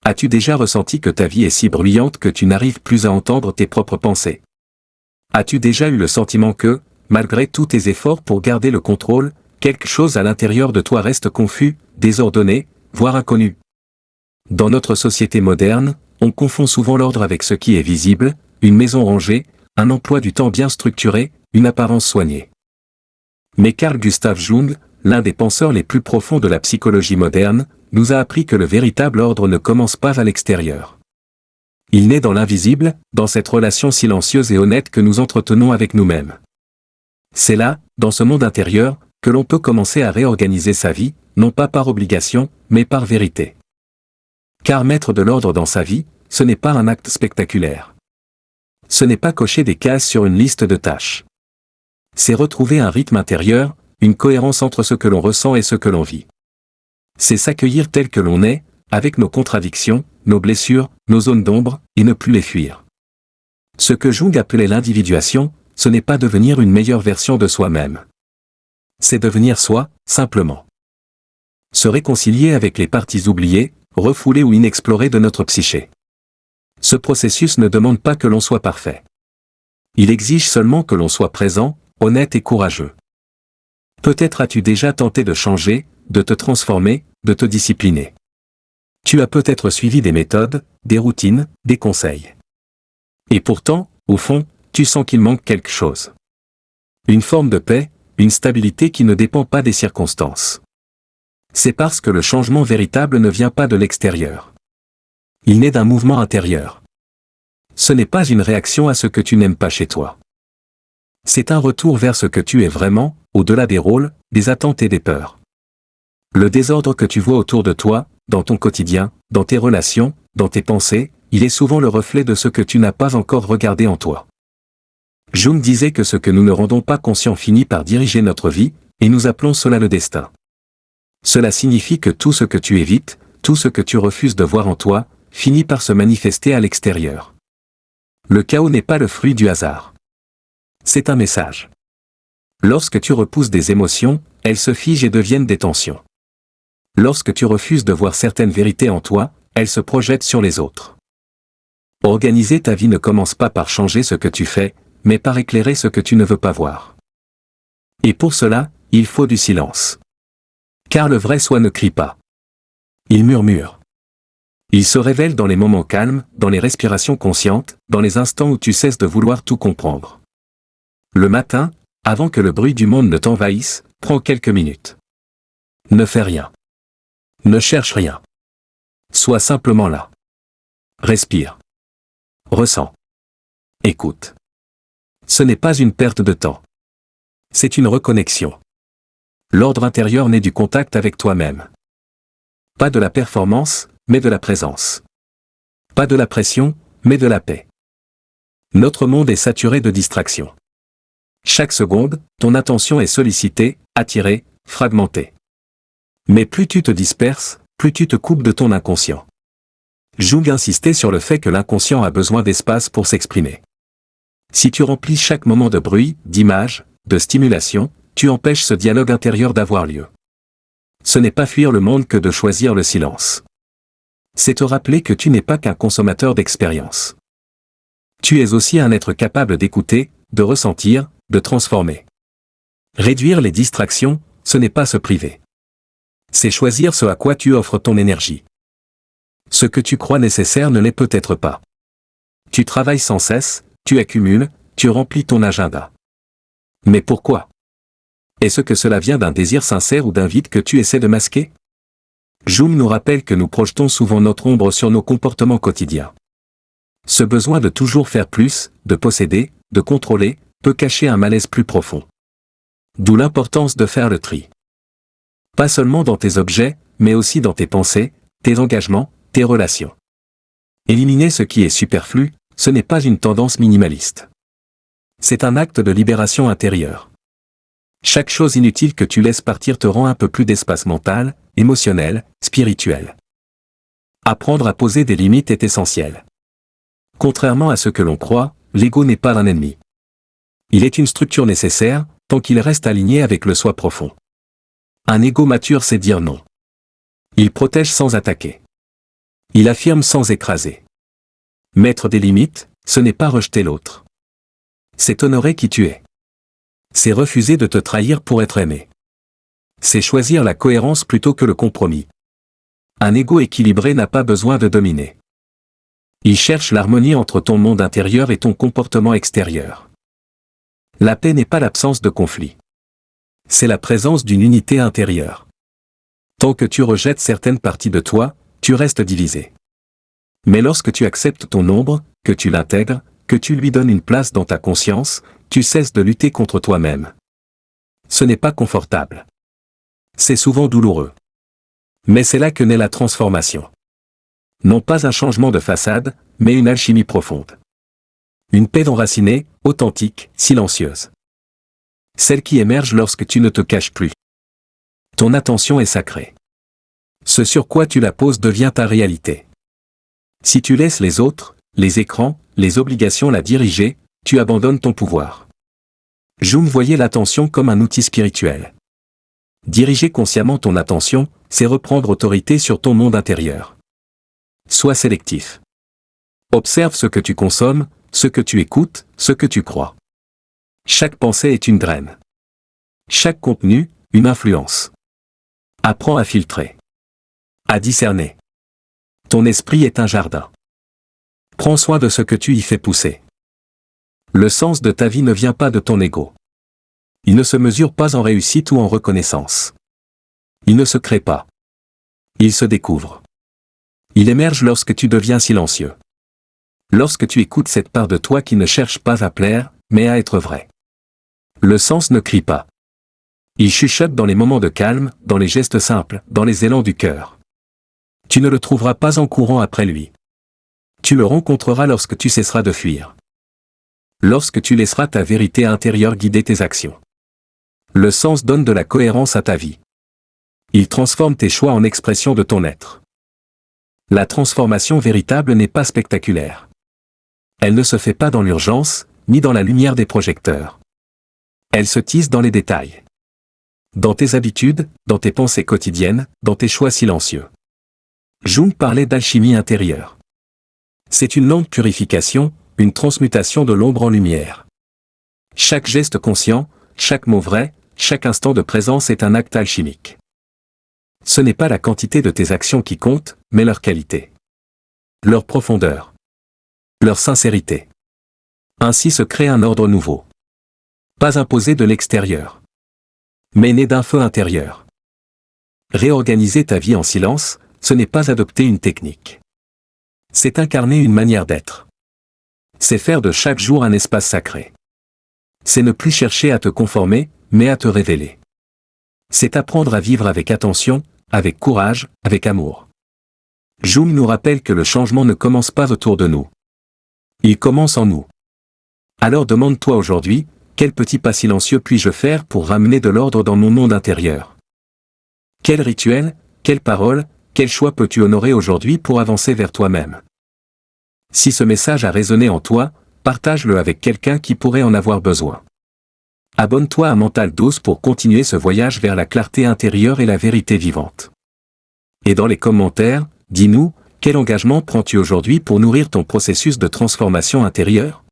As-tu déjà ressenti que ta vie est si bruyante que tu n'arrives plus à entendre tes propres pensées? As-tu déjà eu le sentiment que, malgré tous tes efforts pour garder le contrôle, quelque chose à l'intérieur de toi reste confus, désordonné, voire inconnu? Dans notre société moderne, on confond souvent l'ordre avec ce qui est visible, une maison rangée, un emploi du temps bien structuré, une apparence soignée. Mais Carl Gustav Jung, l'un des penseurs les plus profonds de la psychologie moderne, nous a appris que le véritable ordre ne commence pas à l'extérieur. Il naît dans l'invisible, dans cette relation silencieuse et honnête que nous entretenons avec nous-mêmes. C'est là, dans ce monde intérieur, que l'on peut commencer à réorganiser sa vie, non pas par obligation, mais par vérité. Car mettre de l'ordre dans sa vie, ce n'est pas un acte spectaculaire. Ce n'est pas cocher des cases sur une liste de tâches. C'est retrouver un rythme intérieur, une cohérence entre ce que l'on ressent et ce que l'on vit. C'est s'accueillir tel que l'on est, avec nos contradictions, nos blessures, nos zones d'ombre, et ne plus les fuir. Ce que Jung appelait l'individuation, ce n'est pas devenir une meilleure version de soi-même. C'est devenir soi, simplement. Se réconcilier avec les parties oubliées, refoulées ou inexplorées de notre psyché. Ce processus ne demande pas que l'on soit parfait. Il exige seulement que l'on soit présent, honnête et courageux. Peut-être as-tu déjà tenté de changer, de te transformer, de te discipliner. Tu as peut-être suivi des méthodes, des routines, des conseils. Et pourtant, au fond, tu sens qu'il manque quelque chose. Une forme de paix, une stabilité qui ne dépend pas des circonstances. C'est parce que le changement véritable ne vient pas de l'extérieur. Il naît d'un mouvement intérieur. Ce n'est pas une réaction à ce que tu n'aimes pas chez toi. C'est un retour vers ce que tu es vraiment, au-delà des rôles, des attentes et des peurs. Le désordre que tu vois autour de toi, dans ton quotidien, dans tes relations, dans tes pensées, il est souvent le reflet de ce que tu n'as pas encore regardé en toi. Jung disait que ce que nous ne rendons pas conscient finit par diriger notre vie, et nous appelons cela le destin. Cela signifie que tout ce que tu évites, tout ce que tu refuses de voir en toi, finit par se manifester à l'extérieur. Le chaos n'est pas le fruit du hasard. C'est un message. Lorsque tu repousses des émotions, elles se figent et deviennent des tensions. Lorsque tu refuses de voir certaines vérités en toi, elles se projettent sur les autres. Organiser ta vie ne commence pas par changer ce que tu fais, mais par éclairer ce que tu ne veux pas voir. Et pour cela, il faut du silence. Car le vrai soi ne crie pas. Il murmure. Il se révèle dans les moments calmes, dans les respirations conscientes, dans les instants où tu cesses de vouloir tout comprendre. Le matin, avant que le bruit du monde ne t'envahisse, prends quelques minutes. Ne fais rien. Ne cherche rien. Sois simplement là. Respire. Ressens. Écoute. Ce n'est pas une perte de temps. C'est une reconnexion. L'ordre intérieur naît du contact avec toi-même. Pas de la performance, mais de la présence. Pas de la pression, mais de la paix. Notre monde est saturé de distractions. Chaque seconde, ton attention est sollicitée, attirée, fragmentée. Mais plus tu te disperses, plus tu te coupes de ton inconscient. Jung insistait sur le fait que l'inconscient a besoin d'espace pour s'exprimer. Si tu remplis chaque moment de bruit, d'image, de stimulation, tu empêches ce dialogue intérieur d'avoir lieu. Ce n'est pas fuir le monde que de choisir le silence. C'est te rappeler que tu n'es pas qu'un consommateur d'expérience. Tu es aussi un être capable d'écouter, de ressentir, de transformer. Réduire les distractions, ce n'est pas se priver. C'est choisir ce à quoi tu offres ton énergie. Ce que tu crois nécessaire ne l'est peut-être pas. Tu travailles sans cesse, tu accumules, tu remplis ton agenda. Mais pourquoi? Est-ce que cela vient d'un désir sincère ou d'un vide que tu essaies de masquer? Jung nous rappelle que nous projetons souvent notre ombre sur nos comportements quotidiens. Ce besoin de toujours faire plus, de posséder, de contrôler, peut cacher un malaise plus profond. D'où l'importance de faire le tri. Pas seulement dans tes objets, mais aussi dans tes pensées, tes engagements, tes relations. Éliminer ce qui est superflu, ce n'est pas une tendance minimaliste. C'est un acte de libération intérieure. Chaque chose inutile que tu laisses partir te rend un peu plus d'espace mental, émotionnel, spirituel. Apprendre à poser des limites est essentiel. Contrairement à ce que l'on croit, l'ego n'est pas un ennemi. Il est une structure nécessaire, tant qu'il reste aligné avec le soi profond. Un ego mature sait dire non. Il protège sans attaquer. Il affirme sans écraser. Mettre des limites, ce n'est pas rejeter l'autre. C'est honorer qui tu es. C'est refuser de te trahir pour être aimé. C'est choisir la cohérence plutôt que le compromis. Un ego équilibré n'a pas besoin de dominer. Il cherche l'harmonie entre ton monde intérieur et ton comportement extérieur. La paix n'est pas l'absence de conflit. C'est la présence d'une unité intérieure. Tant que tu rejettes certaines parties de toi, tu restes divisé. Mais lorsque tu acceptes ton ombre, que tu l'intègres, que tu lui donnes une place dans ta conscience, tu cesses de lutter contre toi-même. Ce n'est pas confortable. C'est souvent douloureux. Mais c'est là que naît la transformation. Non pas un changement de façade, mais une alchimie profonde. Une paix enracinée, authentique, silencieuse. Celle qui émerge lorsque tu ne te caches plus. Ton attention est sacrée. Ce sur quoi tu la poses devient ta réalité. Si tu laisses les autres, les écrans, les obligations la diriger, tu abandonnes ton pouvoir. Jung voyait l'attention comme un outil spirituel. Diriger consciemment ton attention, c'est reprendre autorité sur ton monde intérieur. Sois sélectif. Observe ce que tu consommes, ce que tu écoutes, ce que tu crois. Chaque pensée est une graine. Chaque contenu, une influence. Apprends à filtrer. À discerner. Ton esprit est un jardin. Prends soin de ce que tu y fais pousser. Le sens de ta vie ne vient pas de ton ego. Il ne se mesure pas en réussite ou en reconnaissance. Il ne se crée pas. Il se découvre. Il émerge lorsque tu deviens silencieux. Lorsque tu écoutes cette part de toi qui ne cherche pas à plaire, mais à être vrai. Le sens ne crie pas. Il chuchote dans les moments de calme, dans les gestes simples, dans les élans du cœur. Tu ne le trouveras pas en courant après lui. Tu le rencontreras lorsque tu cesseras de fuir. Lorsque tu laisseras ta vérité intérieure guider tes actions. Le sens donne de la cohérence à ta vie. Il transforme tes choix en expression de ton être. La transformation véritable n'est pas spectaculaire. Elle ne se fait pas dans l'urgence, ni dans la lumière des projecteurs. Elle se tisse dans les détails. Dans tes habitudes, dans tes pensées quotidiennes, dans tes choix silencieux. Jung parlait d'alchimie intérieure. C'est une lente purification, une transmutation de l'ombre en lumière. Chaque geste conscient, chaque mot vrai, chaque instant de présence est un acte alchimique. Ce n'est pas la quantité de tes actions qui compte, mais leur qualité. Leur profondeur. Leur sincérité. Ainsi se crée un ordre nouveau. Pas imposé de l'extérieur. Mais né d'un feu intérieur. Réorganiser ta vie en silence, ce n'est pas adopter une technique. C'est incarner une manière d'être. C'est faire de chaque jour un espace sacré. C'est ne plus chercher à te conformer, mais à te révéler. C'est apprendre à vivre avec attention, avec courage, avec amour. Jung nous rappelle que le changement ne commence pas autour de nous. Il commence en nous. Alors demande-toi aujourd'hui, quel petit pas silencieux puis-je faire pour ramener de l'ordre dans mon monde intérieur? Quel rituel, quelle parole, quel choix peux-tu honorer aujourd'hui pour avancer vers toi-même? Si ce message a résonné en toi, partage-le avec quelqu'un qui pourrait en avoir besoin. Abonne-toi à Mental Dose pour continuer ce voyage vers la clarté intérieure et la vérité vivante. Et dans les commentaires, dis-nous, quel engagement prends-tu aujourd'hui pour nourrir ton processus de transformation intérieure?